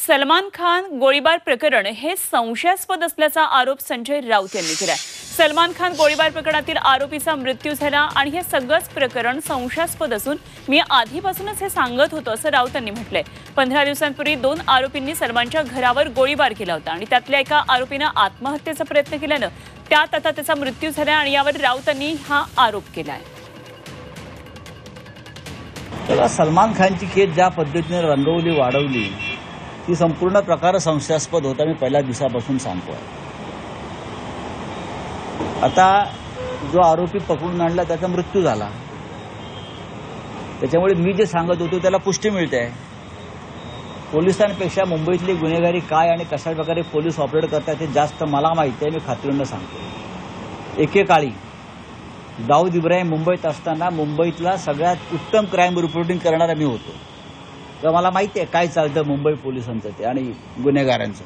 सलमान खान गोळीबार प्रकरण हे संशयास्पद असल्याचा आरोप संजय राऊत यांनी केलाय। सलमान खान गोळीबार प्रकरणातील आरोपीचा मृत्यू झाला आणि हे सगळंच प्रकरण संशयास्पद असून मी आधीपासूनच हे सांगत होतो असं राऊतांनी म्हटलंय। 15 दिवसांपूर्वी 2 आरोपींनी सलमानच्या घरावर गोळीबार केला होता आणि त्यातल्या एका आरोपीने आत्महत्येचा प्रयत्न केल्यानं त्यात आता त्याचा मृत्यू झाला आणि यावर राऊतांनी हा आरोप केलाय। त्याला सलमान खानची केस ज्या पद्धतीने रंगवली वाढवली ती संपूर्ण प्रकार संशयास्पद होता। मी पहिल्या दिवसापासून सांगतोय। आता जो आरोपी पकडून आणला त्याचा मृत्यू झाला, त्याच्यामुळे मी जे सांगत होतो त्याला पुष्टी मिळते। पोलिसांपेक्षा मुंबईतली गुन्हेगारी काय आणि कशा प्रकारे पोलीस ऑपरेट करतात हे जास्त मला माहिती आहे। मी खात्रीने सांगतो, एकेकाळी दाऊद इब्राहिम मुंबईत असताना मुंबईतला सगळ्यात उत्तम क्राईम रिपोर्टिंग करणारा मी होतो। तर मला माहिती आहे काय चालतं मुंबई पोलिसांचं ते आणि गुन्हेगारांचं।